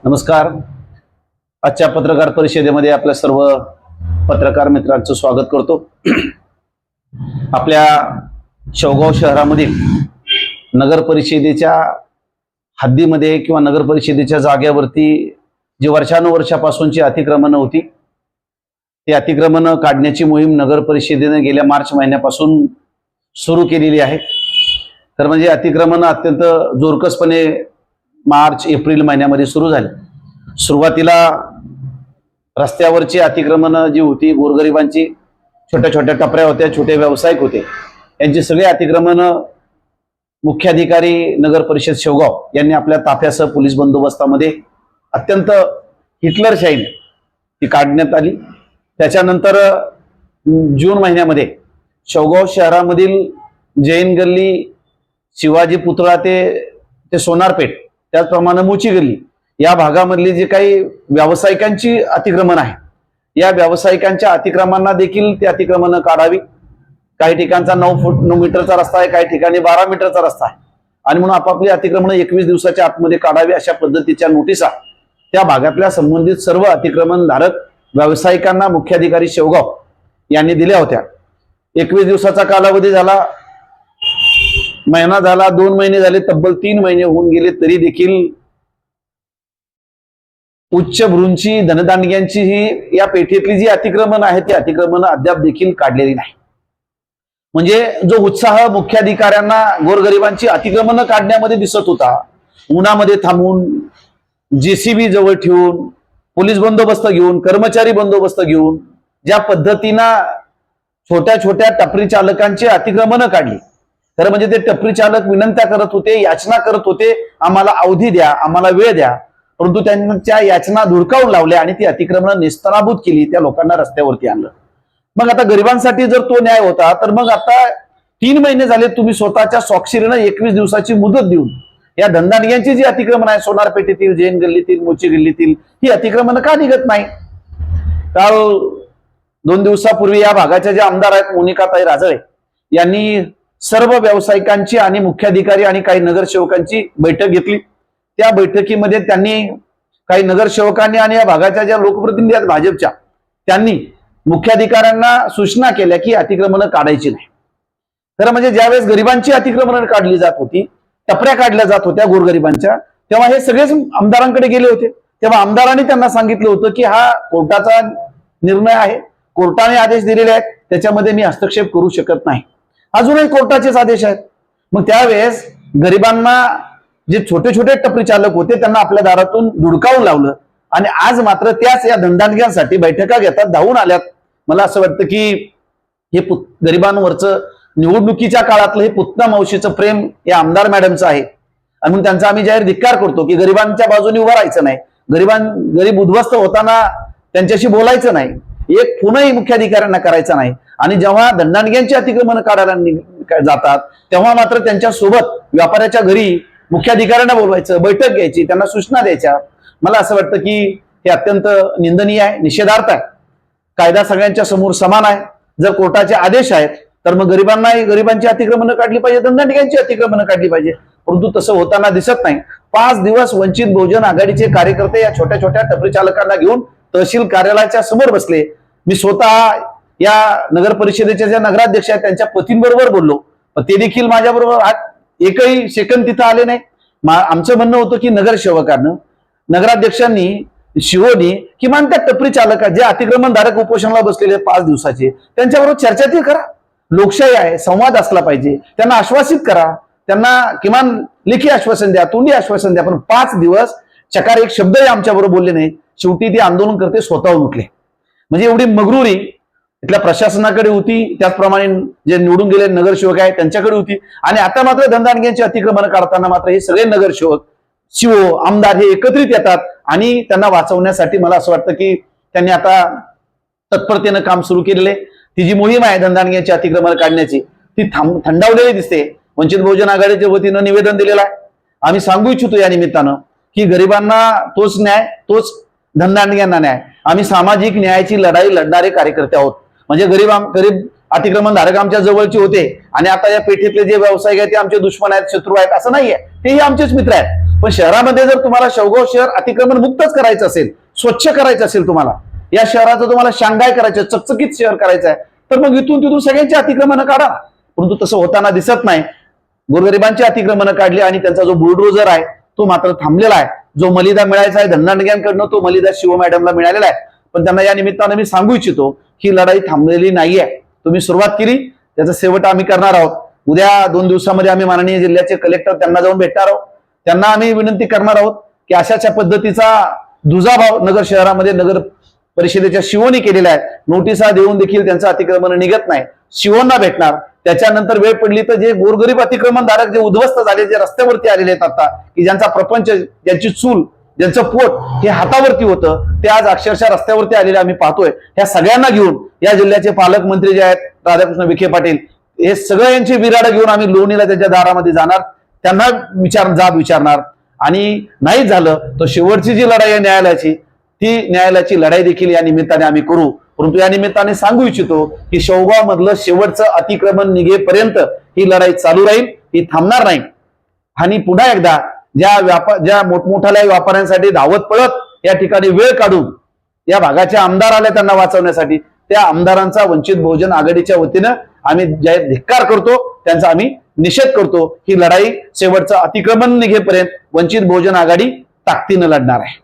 नमस्कार. आजच्या पत्रकार परिषदेमध्ये आपल्या सर्व पत्रकार मित्रांचं स्वागत करतो. आपल्या शेवगाव शहरामधील नगर परिषदेच्या हद्दीमध्ये किंवा नगर परिषदेच्या जागेवरती जी वर्षानुवर्षापासूनची अतिक्रमणं होती, ती अतिक्रमणं काढण्याची मोहीम नगर परिषदेने गेल्या मार्च महिन्यापासून सुरू केलेली आहे. तर म्हणजे अतिक्रमणं अत्यंत जोरकसपणे मार्च एप्रिल महिन्यामध्ये सुरू झाले. सुरुवातीला रस्त्यावरची अतिक्रमणं जी होती, गोरगरिबांची छोट्या छोट्या टपऱ्या होत्या, छोटे व्यावसायिक होते, यांची सगळी अतिक्रमणं मुख्याधिकारी नगर परिषद शेवगाव यांनी आपल्या ताफ्यासह पोलीस बंदोबस्तामध्ये अत्यंत हिटलरशाहीने ती काढण्यात आली. त्याच्यानंतर जून महिन्यामध्ये शेवगाव शहरामधील जैन गल्ली, शिवाजी पुतळा ते सोनारपेठ, त्याचप्रमाणे मोची गल्ली या भागामधली जे काही व्यावसायिकांची अतिक्रमण आहे, या व्यावसायिकांच्या अतिक्रमणांना देखील ती अतिक्रमणं काढावी. काही ठिकाणचा 9 मीटरचा रस्ता आहे, काही ठिकाणी 12 मीटरचा रस्ता आहे, आणि म्हणून आपापली अतिक्रमणं 21 दिवसाच्या आतमध्ये काढावी अशा पद्धतीच्या नोटिसा त्या भागातल्या संबंधित सर्व अतिक्रमणधारक व्यावसायिकांना मुख्याधिकारी शेवगाव यांनी दिल्या होत्या. 21 दिवसाचा कालावधी झाला, महिना झाला, 2 महिने झाले, तब्बल 3 महिने होऊन गेले, तरी देखील उच्च भ्रूंची धनदांडग्यांची ही या पेठेतली जी अतिक्रमण आहे ती अतिक्रमण अद्याप देखील काढलेली नाही. म्हणजे जो उत्साह मुख्याधिकाऱ्यांना गोरगरिबांची अतिक्रमण काढण्यामध्ये दिसत होता, उन्हामध्ये थांबून, जेसीबी जवळ ठेवून, पोलीस बंदोबस्त घेऊन, कर्मचारी बंदोबस्त घेऊन ज्या पद्धतीनं छोट्या छोट्या टपरी चालकांची अतिक्रमण काढली, तर म्हणजे ते टपरी चालक विनंत्या करत होते, याचना करत होते, आम्हाला अवधी द्या, आम्हाला वेळ द्या, परंतु त्यांच्या याचना धुडकावून लावल्या आणि ती अतिक्रमण नेस्तनाबूत केली, त्या लोकांना रस्त्यावरती आणलं. मग आता गरिबांसाठी जर तो न्याय होता, तर मग आता 3 महिने झाले तुम्ही स्वतःच्या स्वाक्षरीनं 21 दिवसाची मुदत देऊन या धनदांडग्यांची जी अतिक्रमण आहे, सोनारपेठेतील, जैन गल्लीतील, मोची गल्लीतील, ही अतिक्रमण का निघत नाही? काल 2 दिवसापूर्वी या भागाच्या ज्या आमदार आहेत मोनिकाताई राजळे यांनी सर्व व्यावसायिकांची आणि मुख्याधिकारी आणि काही नगरसेवकांची बैठक घेतली. त्या बैठकीमध्ये त्यांनी काही नगरसेवकांनी आणि या भागाच्या ज्या लोकप्रतिनिधी आहेत भाजपच्या, त्यांनी मुख्याधिकाऱ्यांना सूचना केल्या की अतिक्रमणं काढायची नाही. खरं म्हणजे ज्यावेळेस गरिबांची अतिक्रमणं काढली जात होती, टपऱ्या काढल्या जात होत्या गोरगरिबांच्या, तेव्हा हे सगळेच आमदारांकडे गेले होते. तेव्हा आमदारांनी त्यांना सांगितलं होतं की हा कोर्टाचा निर्णय आहे, कोर्टाने आदेश दिलेले आहेत, त्याच्यामध्ये मी हस्तक्षेप करू शकत नाही. अजूनही कोर्टाचेच आदेश आहेत. मग त्यावेळेस गरिबांना जे छोटे छोटे टपरी चालक होते त्यांना आपल्या दारातून धुडकावून लावलं, आणि आज मात्र त्याच या धनदांडग्यांसाठी बैठका घेतात, धावून आल्यात. मला असं वाटतं की हे गरिबांवरचं निवडणुकीच्या काळातलं हे पुतना मावशीचं प्रेम या आमदार मॅडमचं आहे, आणि म्हणून त्यांचा आम्ही जाहीर धिक्कार करतो की गरिबांच्या बाजूने उभं राहायचं नाही, गरीब उद्ध्वस्त होताना त्यांच्याशी बोलायचं नाही, एक फोनही मुख्याधिकाऱ्यांना करायचा नाही, आणि जेव्हा धनदांडग्यांची अतिक्रमण काढायला जातात तेव्हा मात्र त्यांच्या सोबत व्यापाऱ्याच्या घरी मुख्याधिकाऱ्यांना बोलवायचं, बैठक घ्यायची, त्यांना सूचना द्यायच्या. मला असं वाटतं की हे अत्यंत निंदनीय आहे, निषेधार्थ आहे. कायदा सगळ्यांच्या समोर समान आहे. जर कोर्टाचे आदेश आहेत तर मग गरिबांची अतिक्रमणं काढली पाहिजे, धनदांडग्यांची अतिक्रमणं काढली पाहिजे, परंतु तसं होताना दिसत नाही. 5 दिवस वंचित बहुजन आघाडीचे कार्यकर्ते या छोट्या छोट्या टपरी चालकांना घेऊन तहसील कार्यालयाच्या समोर बसले. मी स्वतः या नगर परिषदेच्या ज्या नगराध्यक्ष आहेत त्यांच्या पतींबरोबर बोललो, ते देखील माझ्याबरोबर एकही सेकंद तिथं आले नाही. आमचं म्हणणं होतं की नगरसेवकांना, नगराध्यक्षांनी, शिवोनी किमान त्या टपरी चालका जे अतिक्रमणधारक उपोषणाला बसलेले 5 दिवसाचे, त्यांच्याबरोबर चर्चा ती करा. लोकशाही आहे, संवाद असला पाहिजे, त्यांना आश्वासित करा, त्यांना किमान लेखी आश्वासन द्या, तोंडी आश्वासन द्या. पण 5 दिवस चकार एक शब्दही आमच्याबरोबर बोलले नाही. शेवटी ते आंदोलन करते स्वतःहून उठले. म्हणजे एवढी मगरुरी इथल्या प्रशासनाकडे होती, त्याचप्रमाणे जे निवडून गेले नगरसेवक आहेत त्यांच्याकडे होती, आणि आता मात्र धनदांडग्यांची अतिक्रमण काढताना मात्र हे सगळे नगरसेवक, शिवो, आमदार हे एकत्रित येतात आणि त्यांना वाचवण्यासाठी मला असं वाटतं की त्यांनी आता तत्परतेनं काम सुरू केलेले. ती जी मोहीम आहे धनदांडग्यांची अतिक्रमण काढण्याची, ती थंडावलेली दिसते. वंचित बहुजन आघाडीच्या वतीनं निवेदन दिलेलं आहे. आम्ही सांगू इच्छितो या निमित्तानं की गरिबांना तोच न्याय, तोच धनदांडग्यांना न्याय. आम्ही सामाजिक न्यायाची लढाई लढणारे कार्यकर्ते आहोत. म्हणजे गरीब अतिक्रमणधारक आमच्या जवळचे होते आणि आता या पेठेतले जे व्यावसायिक आहेत ते आमचे दुश्मन आहेत, शत्रू आहेत असं नाहीये, तेही आमचेच मित्र आहेत. पण शहरामध्ये जर तुम्हाला शेवगाव शहर अतिक्रमण मुक्तच करायचं असेल, स्वच्छ करायचं असेल, तुम्हाला या शहराचं तुम्हाला शांघाय करायचं, चकचकीत शहर करायचं आहे, तर मग इथून तिथून सगळ्यांची अतिक्रमण काढा. परंतु तसं होताना दिसत नाही. गोरगरिबांची अतिक्रमण काढली आणि त्यांचा जो बुलडोजर आहे तो मात्र थांबलेला आहे. जो मलिदा मिळायचा आहे धनदांडग्यांकडनं तो मलिदा शिव मॅडमला मिळालेला आहे. पण त्यांना या निमित्तानं मी सांगू इच्छितो ही लढाई थांबलेली नाहीये. तुम्ही सुरुवात केली, त्याचा शेवट आम्ही करणार आहोत. उद्या 2 दिवसामध्ये आम्ही माननीय जिल्ह्याचे कलेक्टर त्यांना जाऊन भेटणार आहोत. त्यांना आम्ही विनंती करणार आहोत की अशाच्या पद्धतीचा दुजाभाव नगर शहरामध्ये नगर परिषदेच्या शिवोनी केलेला आहे. नोटिसा देऊन देखील त्यांचं अतिक्रमण निघत नाही. शिवोंना भेटणार. त्याच्यानंतर वेळ पडली तर जे गोरगरीब अतिक्रमणधारक जे उद्ध्वस्त झाले, जे रस्त्यावरती आलेले आहेत आता, की ज्यांचा प्रपंच, ज्यांची चूल, ज्यांचं पोट हे हातावरती होतं, ते आज अक्षरशः रस्त्यावरती आलेले आम्ही पाहतोय. ह्या सगळ्यांना घेऊन या जिल्ह्याचे पालकमंत्री जे आहेत राधाकृष्ण विखे पाटील, हे सगळ्यांची विराड घेऊन आम्ही लोणीला त्यांच्या दारामध्ये जाणार, त्यांना जाब विचारणार. आणि नाही झालं तर शेवटची जी लढाई आहे न्यायालयाची, ती न्यायालयाची लढाई देखील या निमित्ताने आम्ही करू. परंतु या निमित्ताने सांगू इच्छितो की शेवगाव मधलं शेवटचं अतिक्रमण निघेपर्यंत ही लढाई चालू राहील, ही थांबणार नाही. आणि पुन्हा एकदा ज्या मोठमोठ्या व्यापाऱ्यांसाठी धावत पळत या ठिकाणी वेळ काढून या भागाचे आमदार आले त्यांना वाचवण्यासाठी, त्या आमदारांचा वंचित बहुजन आघाडीच्या वतीनं आम्ही जाहीर धिक्कार करतो, त्यांचा आम्ही निषेध करतो. ही लढाई शेवटचं अतिक्रमण निघेपर्यंत वंचित बहुजन आघाडी ताकदीनं लढणार आहे.